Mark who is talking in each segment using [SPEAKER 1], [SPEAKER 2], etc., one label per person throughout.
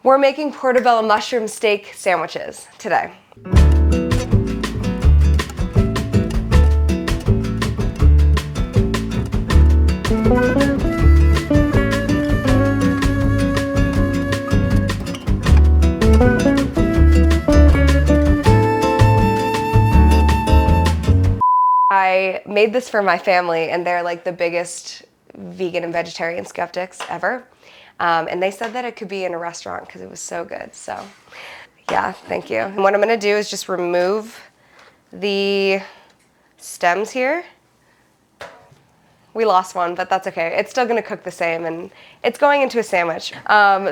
[SPEAKER 1] We're making Portobello Mushroom Steak Sandwiches today. I made this for my family, and they're like the biggest vegan and vegetarian skeptics ever. And they said that it could be in a restaurant because it was so good. So yeah, thank you. And what I'm gonna do is just remove the stems here. We lost one, but that's okay. It's still gonna cook the same, and it's going into a sandwich.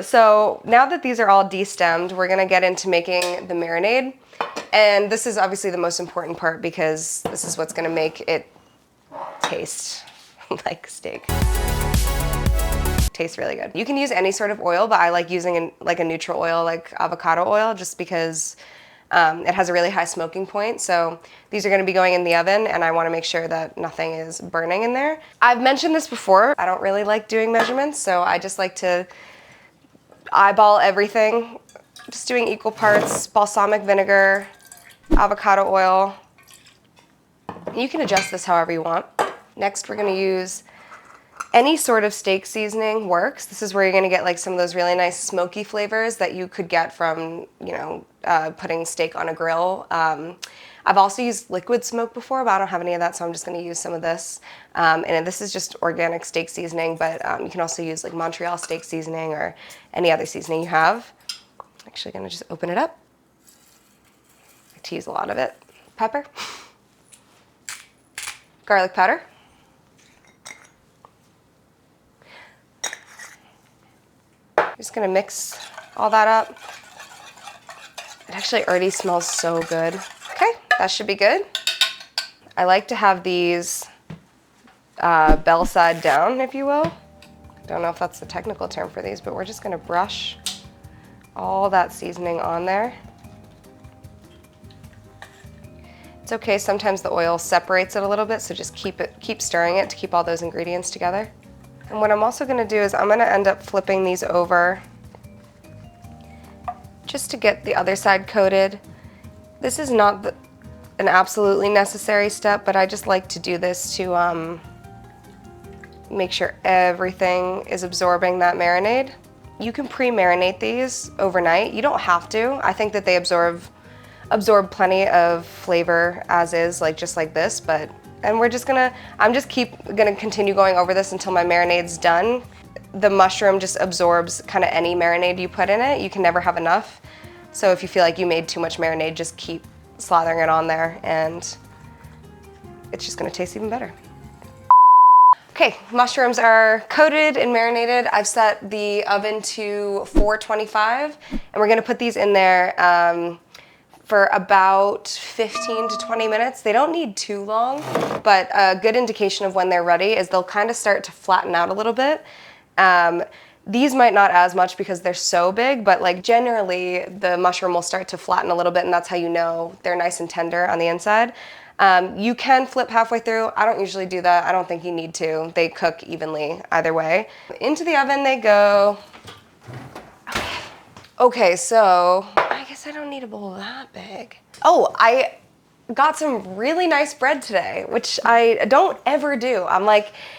[SPEAKER 1] So now that these are all de-stemmed, we're gonna get into making the marinade. And this is obviously the most important part because this is what's gonna make it taste like steak. Tastes really good. You can use any sort of oil, but I like using a neutral oil, like avocado oil, just because it has a really high smoking point. So these are gonna be going in the oven, and I wanna make sure that nothing is burning in there. I've mentioned this before, I don't really like doing measurements, so I just like to eyeball everything. Just doing equal parts, balsamic vinegar, avocado oil. You can adjust this however you want. Next, we're gonna use any sort of steak seasoning works. This is where you're gonna get like some of those really nice smoky flavors that you could get from, putting steak on a grill. I've also used liquid smoke before, but I don't have any of that, so I'm just gonna use some of this. And this is just organic steak seasoning, but you can also use like Montreal steak seasoning or any other seasoning you have. Actually gonna just open it up. I like to use a lot of it. Pepper. Garlic powder. Just gonna mix all that up. It actually already smells so good. Okay, that should be good. I like to have these bell side down, if you will. Don't know if that's the technical term for these, but we're just gonna brush all that seasoning on there. It's okay, sometimes the oil separates it a little bit, so just keep stirring it to keep all those ingredients together. And what I'm also gonna do is I'm gonna end up flipping these over just to get the other side coated. This is not an absolutely necessary step, but I just like to do this to make sure everything is absorbing that marinade. You can pre-marinate these overnight. You don't have to. I think that they absorb plenty of flavor as is, just like this, and I'm just gonna continue going over this until my marinade's done. The mushroom just absorbs kind of any marinade you put in it. You can never have enough. So if you feel like you made too much marinade, just keep slathering it on there, and it's just gonna taste even better. Okay, mushrooms are coated and marinated. I've set the oven to 425, and we're gonna put these in there for about 15 to 20 minutes. They don't need too long, but a good indication of when they're ready is they'll kind of start to flatten out a little bit. These might not as much because they're so big, but generally the mushroom will start to flatten a little bit, and that's how you know they're nice and tender on the inside. You can flip halfway through. I don't usually do that. I don't think you need to. They cook evenly either way. Into the oven they go. Okay, so I guess I don't need a bowl that big. Oh, I got some really nice bread today, which I don't ever do. I'm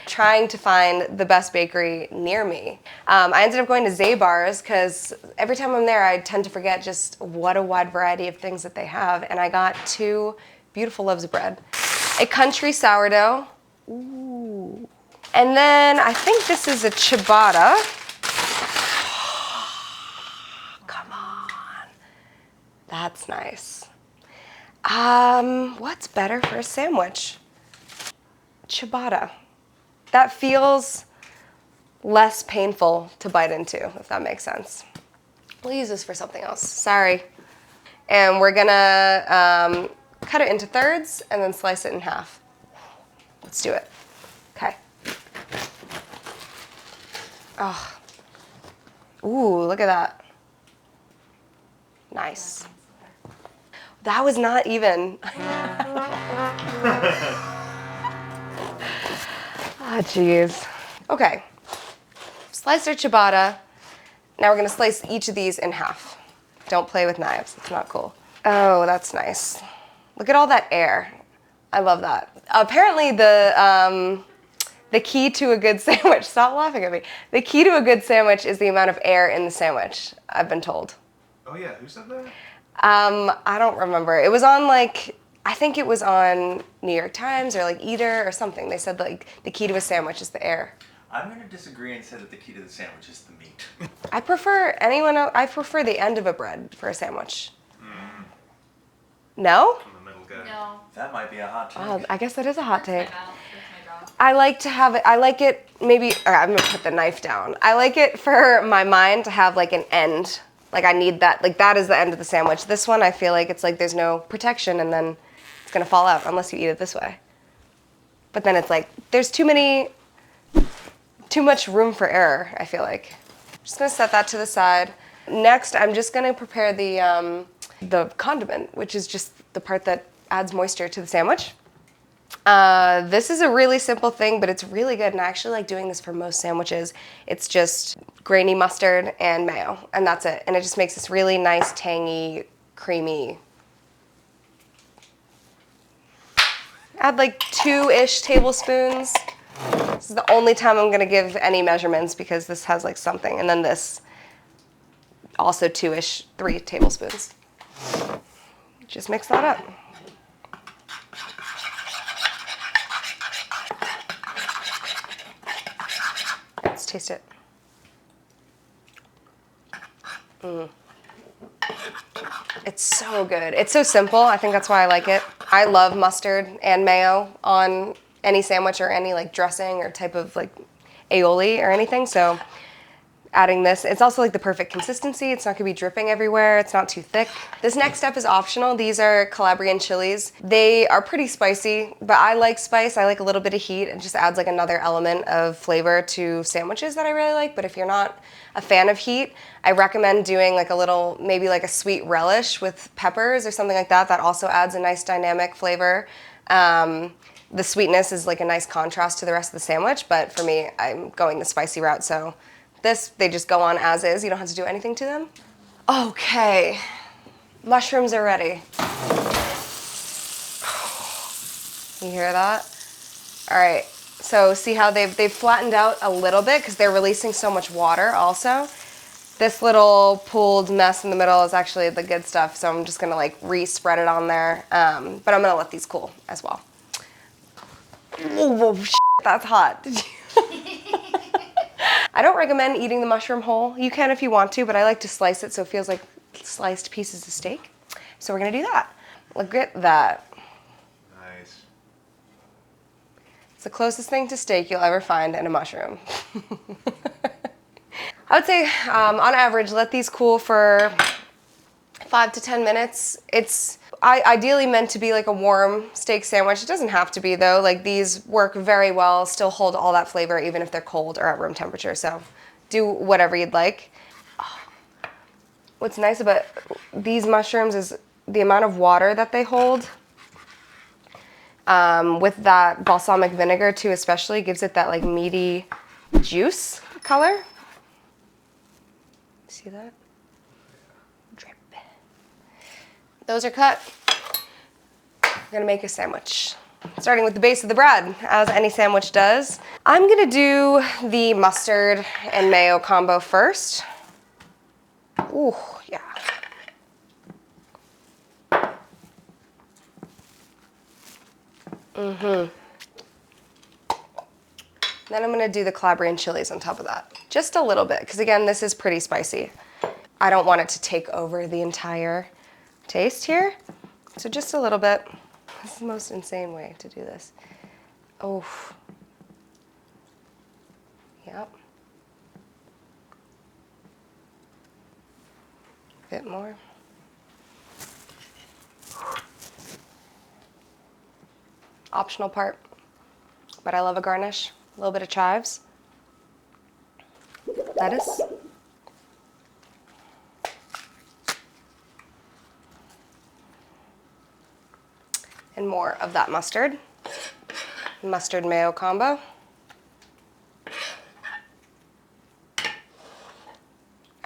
[SPEAKER 1] trying to find the best bakery near me. I ended up going to Zabar's because every time I'm there, I tend to forget just what a wide variety of things that they have. And I got 2 beautiful loaves of bread. A country sourdough. Ooh. And then I think this is a ciabatta. That's nice. What's better for a sandwich? Ciabatta. That feels less painful to bite into, if that makes sense. We'll use this for something else. Sorry. And we're gonna cut it into thirds and then slice it in half. Let's do it. Okay. Oh. Ooh, look at that. Nice. That was not even. Ah, jeez. Okay. Sliced our ciabatta. Now we're gonna slice each of these in half. Don't play with knives, it's not cool. Oh, that's nice. Look at all that air. I love that. Apparently the key to a good sandwich, stop laughing at me. The key to a good sandwich is the amount of air in the sandwich, I've been told.
[SPEAKER 2] Oh yeah, who said that?
[SPEAKER 1] I don't remember. It was on like, I think it was on New York Times or like Eater or something. They said like the key to a sandwich is the air.
[SPEAKER 2] I'm going to disagree and say that the key to the sandwich is the meat.
[SPEAKER 1] I prefer the end of a bread for a sandwich. No?
[SPEAKER 2] I'm the middle guy.
[SPEAKER 3] No.
[SPEAKER 2] That might be a hot take.
[SPEAKER 1] Oh, I guess that is a hot take.
[SPEAKER 3] That's my draw.
[SPEAKER 1] I like to have it, I like it maybe, I'm gonna put the knife down. I like it for my mind to have like an end. Like I need that, like that is the end of the sandwich. This one, I feel like it's like there's no protection and then it's gonna fall out unless you eat it this way. But then it's like, there's too much room for error, I feel like. Just gonna set that to the side. Next, I'm just gonna prepare the condiment, which is just the part that adds moisture to the sandwich. This is a really simple thing, but it's really good, and I actually like doing this for most sandwiches. It's just grainy mustard and mayo, and that's it. And it just makes this really nice, tangy, creamy. Add like 2-ish tablespoons. This is the only time I'm gonna give any measurements because this has like something. And then this, also 2-ish, 3 tablespoons. Just mix that up. Let's taste it. It's so good. It's so simple. I think that's why I like it. I love mustard and mayo on any sandwich or any like dressing or type of like aioli or anything. So adding this, it's also like the perfect consistency. It's not gonna be dripping everywhere. It's not too thick. This next step is optional. These are Calabrian chilies. They are pretty spicy, but I like spice. I like a little bit of heat. It just adds like another element of flavor to sandwiches that I really like. But if you're not a fan of heat, I recommend doing like a little, maybe like a sweet relish with peppers or something like that. That also adds a nice dynamic flavor. The sweetness is like a nice contrast to the rest of the sandwich, but for me, I'm going the spicy route, so this, they just go on as is. You don't have to do anything to them. Okay, mushrooms are ready. You hear that? All right, so see how they've flattened out a little bit because they're releasing so much water also. This little pooled mess in the middle is actually the good stuff, so I'm just gonna like re-spread it on there, but I'm gonna let these cool as well. Oh, shit, that's hot. I don't recommend eating the mushroom whole. You can if you want to, but I like to slice it so it feels like sliced pieces of steak. So we're gonna do that. Look at that.
[SPEAKER 2] Nice.
[SPEAKER 1] It's the closest thing to steak you'll ever find in a mushroom. I would say, on average, let these cool for 5 to 10 minutes. It's ideally meant to be like a warm steak sandwich. It doesn't have to be though. Like these work very well, still hold all that flavor even if they're cold or at room temperature. So do whatever you'd like. Oh. What's nice about these mushrooms is the amount of water that they hold. With that balsamic vinegar too, especially gives it that like meaty juice color. See that? Drip. Those are cut. We're gonna make a sandwich. Starting with the base of the bread, as any sandwich does. I'm gonna do the mustard and mayo combo first. Ooh, yeah. Then I'm gonna do the Calabrian chilies on top of that. Just a little bit, because again, this is pretty spicy. I don't want it to take over the entire taste here. So just a little bit. This is the most insane way to do this. Oh. Yep. A bit more. Optional part, but I love a garnish. A little bit of chives. Lettuce. And more of that mustard. Mustard mayo combo.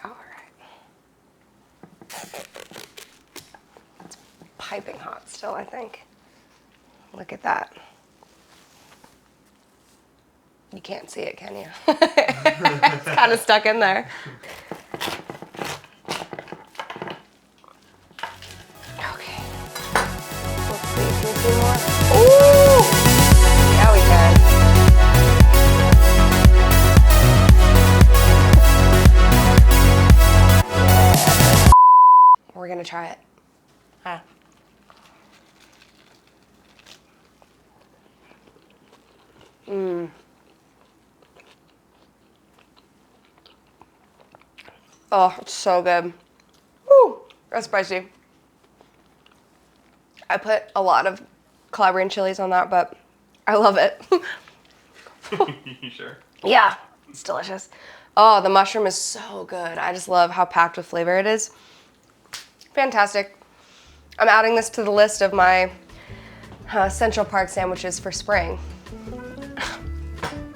[SPEAKER 1] Oh. It's piping hot still, I think. Look at that. You can't see it, can you? It's kind of stuck in there. Okay. Let's see. Can we see more? Ooh! Yeah, we can. We're gonna try it. Ah. Mmm. Oh, it's so good. Woo, that's spicy. I put a lot of Calabrian chilies on that, but I love it.
[SPEAKER 2] You sure?
[SPEAKER 1] Yeah, it's delicious. Oh, the mushroom is so good. I just love how packed with flavor it is. Fantastic. I'm adding this to the list of my Central Park sandwiches for spring.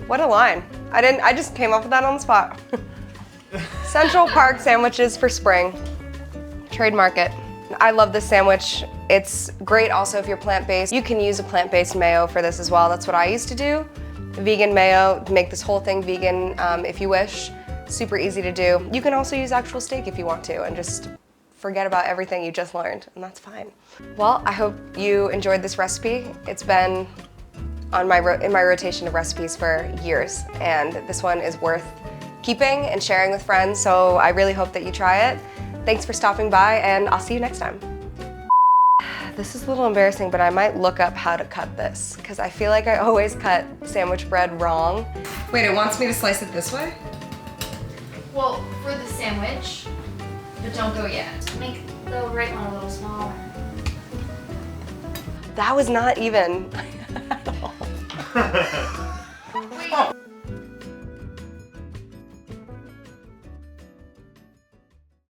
[SPEAKER 1] What a line. I just came up with that on the spot. Central Park sandwiches for spring. Trademark it. I love this sandwich. It's great also if you're plant-based. You can use a plant-based mayo for this as well. That's what I used to do. Vegan mayo, make this whole thing vegan if you wish. Super easy to do. You can also use actual steak if you want to and just forget about everything you just learned, and that's fine. Well, I hope you enjoyed this recipe. It's been on in my rotation of recipes for years, and this one is worth keeping and sharing with friends, so I really hope that you try it. Thanks for stopping by, and I'll see you next time. This is a little embarrassing, but I might look up how to cut this, because I feel like I always cut sandwich bread wrong. Wait, it wants me to slice it this way?
[SPEAKER 3] Well, for the sandwich, but don't go yet. Make the right one a little smaller.
[SPEAKER 1] That was not even at all.